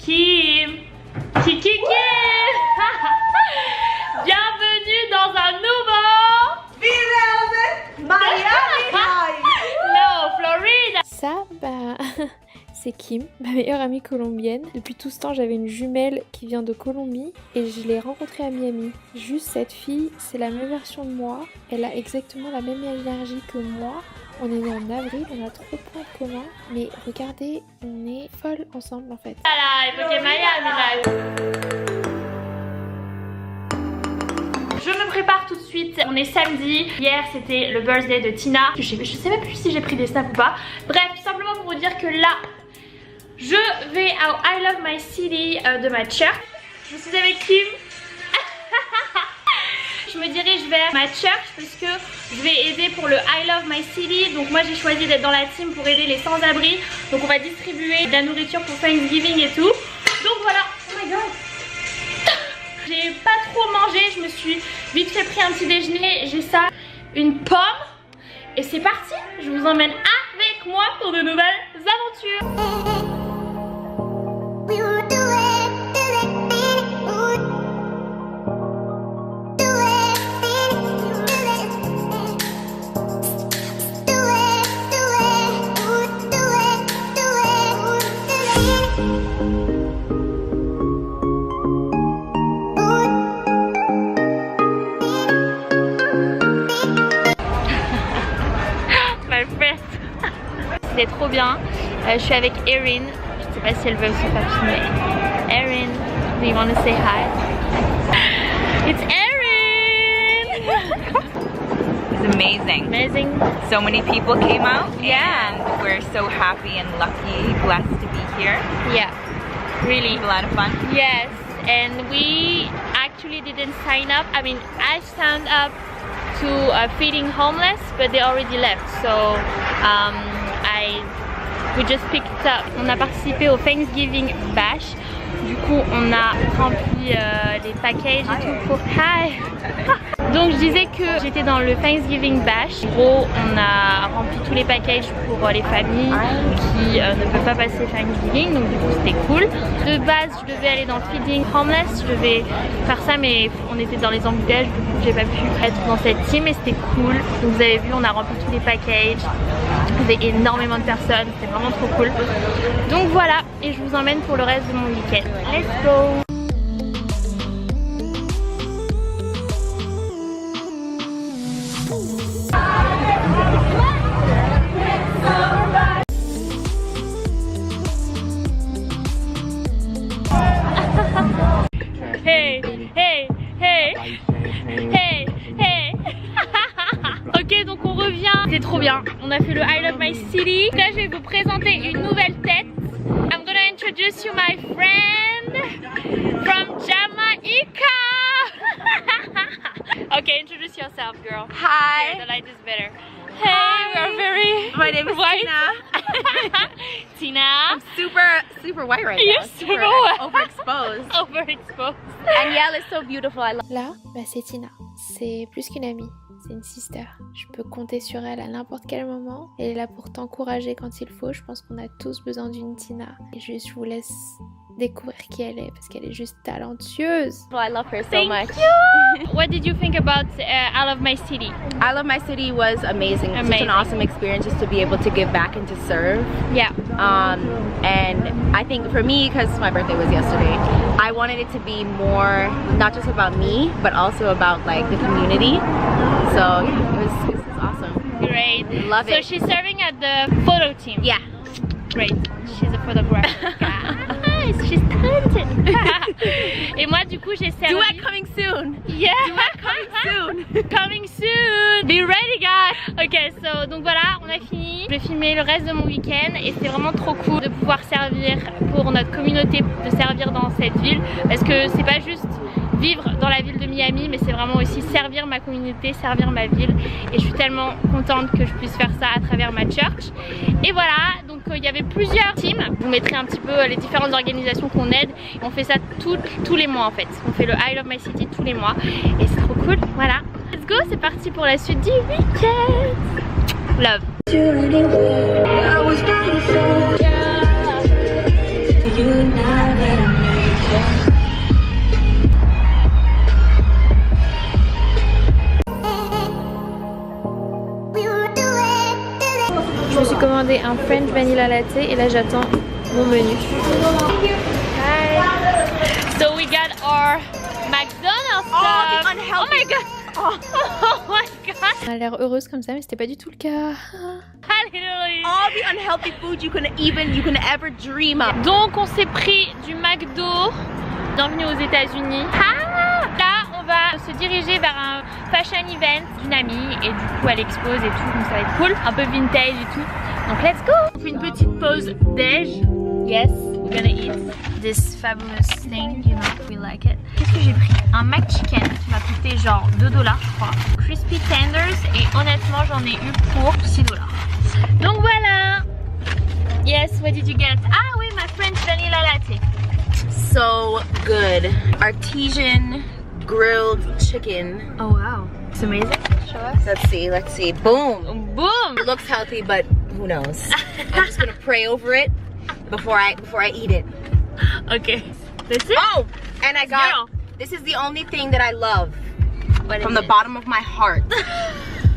Kim. Kiki Kim. Bienvenue dans un nouveau Miami. No, Florida. Ça, c'est Kim, ma meilleure amie colombienne. Depuis tout ce temps, j'avais une jumelle qui vient de Colombie et je l'ai rencontrée à Miami. Juste cette fille, c'est la même version de moi. Elle a exactement la même énergie que moi. On est né en avril, on a trop de points communs. Mais regardez, on est folles ensemble en fait. Live, ok, Miami live. Je me prépare tout de suite, on est samedi. Hier c'était le birthday de Tina. Je sais même plus si j'ai pris des snaps ou pas. Bref, tout simplement pour vous dire que là, je vais au I Love My City de ma church. Je suis avec Kim. Je me dirige vers ma church parce que je vais aider pour le I Love My City. Donc moi j'ai choisi d'être dans la team pour aider les sans-abri. Donc on va distribuer de la nourriture pour Thanksgiving et tout. Donc voilà, oh my god. J'ai pas trop mangé, je me suis vite fait pris un petit déjeuner. J'ai ça, une pomme. Et c'est parti, je vous emmène avec moi pour de nouvelles aventures. C'était trop bien. Je suis avec Erin. Je sais pas si elle veut se faire filmer. Erin, do you want to say hi? It's Erin! It's amazing. Amazing. So many people came out. Yeah. And we're so happy and lucky, blessed to be here. Yeah, really. It's a lot of fun. Yes, and we actually didn't sign up. I mean, I signed up to feeding homeless, but they already left. So we just picked up. On a participé au Thanksgiving Bash. Du coup, on a rempli les packages et tout pour... Hi. Donc je disais que j'étais dans le Thanksgiving Bash. En gros, on a rempli tous les packages pour les familles qui ne peuvent pas passer Thanksgiving. Donc du coup c'était cool. De base, je devais aller dans le Feeding Homeless. Je devais faire ça, mais on était dans les embouteillages. Du coup, j'ai pas pu être dans cette team, mais c'était cool. Donc vous avez vu, on a rempli tous les packages. Il y avait énormément de personnes. C'était vraiment trop cool. Donc voilà, et je vous emmène pour le reste de mon week-end. Let's go! Hey, hey, hey, hey, hey. Ok, donc on revient. C'est trop bien. On a fait le I Love My City. Là, je vais vous présenter une nouvelle tête. I'm gonna introduce you my friend from Jamaica. Okay, introduce yourself, girl. Hi. Here, the light is better. Hey, we're very. My name is white. Tina. Tina. I'm super white right You're now. super white. Overexposed. Overexposed. And Yael is so beautiful. I love. Là, c'est Tina. C'est plus qu'une amie. C'est une sister. Je peux compter sur elle à n'importe quel moment. Elle est là pour t'encourager quand il faut. Je pense qu'on a tous besoin d'une Tina. Et juste, je vous laisse découvrir qui elle est parce qu'elle est juste talentueuse. I love her so Thank much. you. What did you think about I Love My City? I Love My City was amazing. Such Amazing. an awesome experience just to be able to give back and to serve. Yeah. And I think for me, because my birthday was yesterday, I wanted it to be more not just about me, but also about like the community. So yeah, it was awesome. Great. Love it. So she's serving at the photo team. Yeah. Great. She's a photographer. Guys, she's talented. Et moi du coup j'ai servi. Duet coming soon. Yeah. Duet coming soon. Coming soon. Be ready guys. Ok, so donc voilà, on a fini. Je vais filmer le reste de mon week-end et c'est vraiment trop cool de pouvoir servir pour notre communauté, de servir dans cette ville parce que c'est pas juste vivre dans la ville de Miami, mais c'est vraiment aussi servir ma communauté, servir ma ville. Et je suis tellement contente que je puisse faire ça à travers ma church. Et voilà, donc il y avait plusieurs teams. Je vous mettrai un petit peu les différentes organisations qu'on aide. Et on fait ça tous les mois en fait. On fait le I Love My City tous les mois. Et c'est trop cool, voilà. Let's go, c'est parti pour la suite du week-end. Love. You commandé un French Vanilla Latte et là j'attends mon menu. Hi. So we got our McDonald's stuff. Oh my god. Oh my god. Elle a l'air heureuse comme ça mais c'était pas du tout le cas. Literally. All the unhealthy food you can ever dream of. Donc on s'est pris du McDo. Bienvenue aux États-Unis. Ah, là on va se diriger vers un fashion event d'une amie et du coup elle expose et tout, donc ça va être cool, un peu vintage et tout. Donc let's go. On fait une petite pause déj. Yes, we're gonna eat this fabulous thing, you know, we like it. Qu'est-ce que j'ai pris? Un McChicken qui m'a coûté genre 2 $, je crois. Crispy tenders et honnêtement j'en ai eu pour 6 $. Donc voilà. Yes, what did you get? Ah oui, ma French vanilla latte. So good. Artesian grilled chicken. Oh wow, it's amazing. Show us. Let's see. Boom. Boom. It looks healthy, but who knows? I'm just gonna pray over it before I eat it. Okay. That's it. Oh, and I got. Girl. This is the only thing that I love What from is the it? bottom of my heart.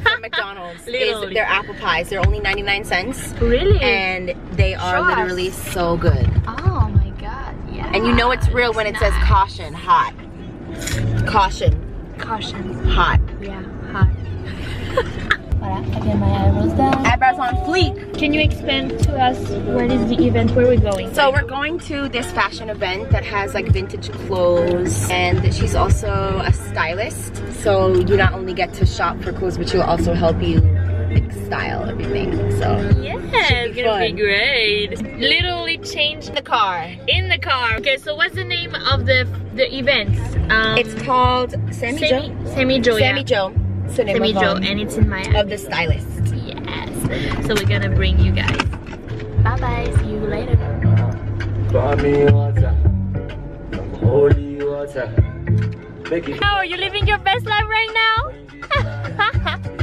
From McDonald's Literally. is their apple pies. They're only 99 cents. Really? And they are Show us. literally so good. Oh my god, yeah. And you know it's real when it says caution, hot. Caution, Caution. hot. Yeah, hot. Voilà, I get my eyebrows done. Eyebrows on fleek. Can you explain to us what is the event, where we're going? So we're going to this fashion event that has like vintage clothes, and she's also a stylist. So you not only get to shop for clothes, but she'll also help you like style everything. So yeah, should it's be gonna be fun. great. Literally change the car. in the car. Okay, so what's the name of the event? It's called Sammy Joe. Sammy Joe. Sammy Joe. It's the name Sammy of, Joe, and it's in Miami. of the stylist. Yes. So we're gonna bring you guys. Bye bye. See you later. Oh, you're living your best life right now?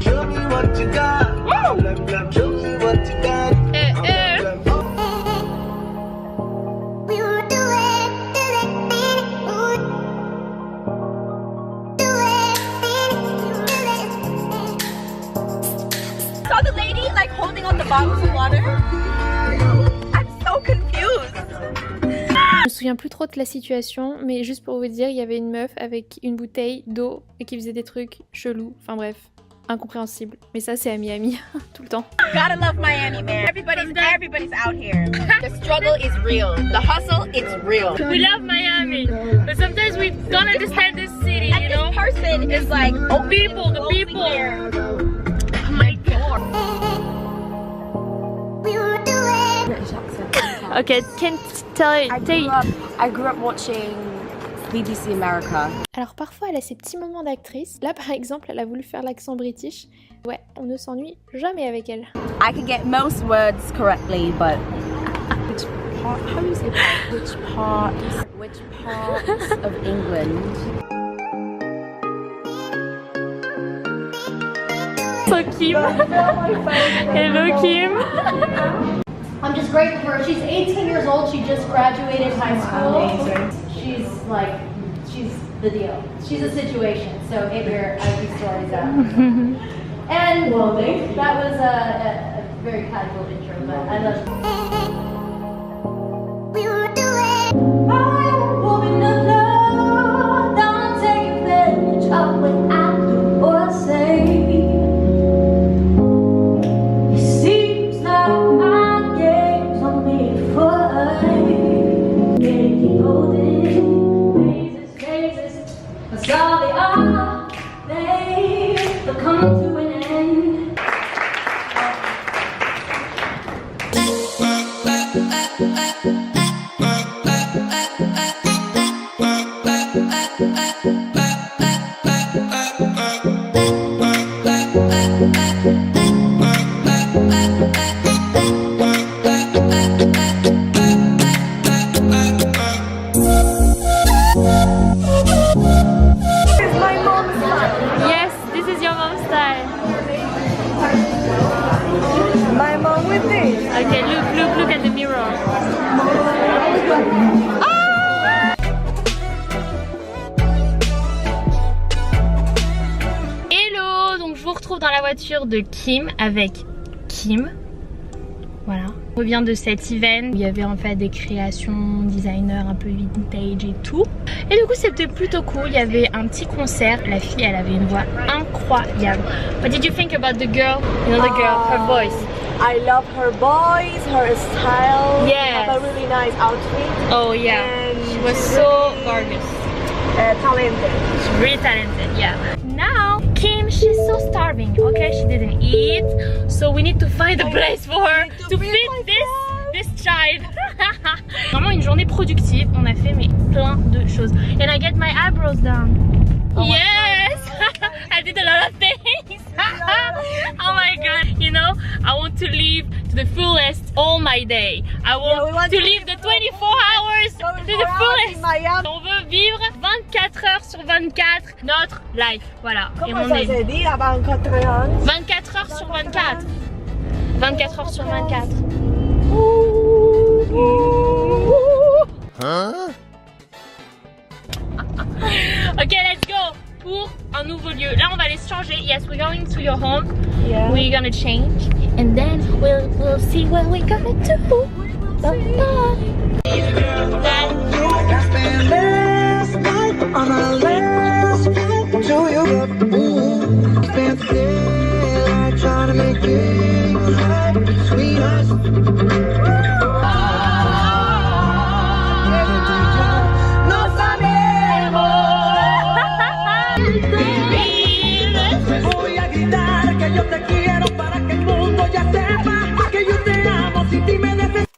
Show me what you got. Show me what you got. Saw the lady like holding on the bottles of water. I'm so confused. Je me souviens plus trop de la situation mais juste pour vous dire il y avait une meuf avec une bouteille d'eau et qui faisait des trucs chelous. Enfin bref, incompréhensible. Mais ça c'est à Miami tout le temps. Gotta love Miami, man. Everybody's out here. The struggle is real. The hustle, it's real. We love Miami, but sometimes we don't understand this city, you know? This person is like, The people. Oh my god. Okay, can I grew up watching BBC America. Alors parfois elle a ses petits moments d'actrice. Là par exemple elle a voulu faire l'accent british. Ouais, on ne s'ennuie jamais avec elle. I can get most words correctly, but which part? How do you say part? Which parts of England? So Kim. Hello Kim. I'm just grateful for her. She's 18 years old. She just graduated high school. She's like, she's the deal. She's a situation. So get your IP stories out. And that was a very casual intro, but I love it. Yes, this is your mom's style. My mom with me. Okay, look at the mirror. Hello, donc je vous retrouve dans la voiture de Kim avec Kim. Voilà. On revient de cet event où il y avait en fait des créations designer un peu vintage et tout. Et du coup c'était plutôt cool, il y avait un petit concert. La fille elle avait une voix incroyable. What did you think about the girl? You know the girl, her voice. I love her voice, her style. Yes. Have a really nice outfit. Oh yeah, And she was she's so really, gorgeous. Talented. She's really talented, yeah. Now, Kim, she's so starving, okay? She didn't eat, so we need to find a place for her to feed this child. Vraiment une journée productive, on a fait mais plein de choses. And I get my eyebrows done. Oh yes! I did a lot of things. Oh my god, you know, I want to live to the fullest all my day. I want to live the 24 hours to the fullest. On veut vivre 24 heures sur 24 notre life, voilà. Et Comment on ça est se dit avant 4 heures? 24 heures sur 24. 24 heures sur 24. Ok, let's go pour un nouveau lieu. Là, on va aller se changer. Yes, we're going to your home. Yeah. We're gonna change, and then we'll see what we're gonna do. Bye. I spent last night on a last flight to Europe. Ooh, spent the day trying to make things right between us. No sabemos. Voy a gritar que yo te quiero para que el mundo ya sepa que yo te amo si ti me necesitas.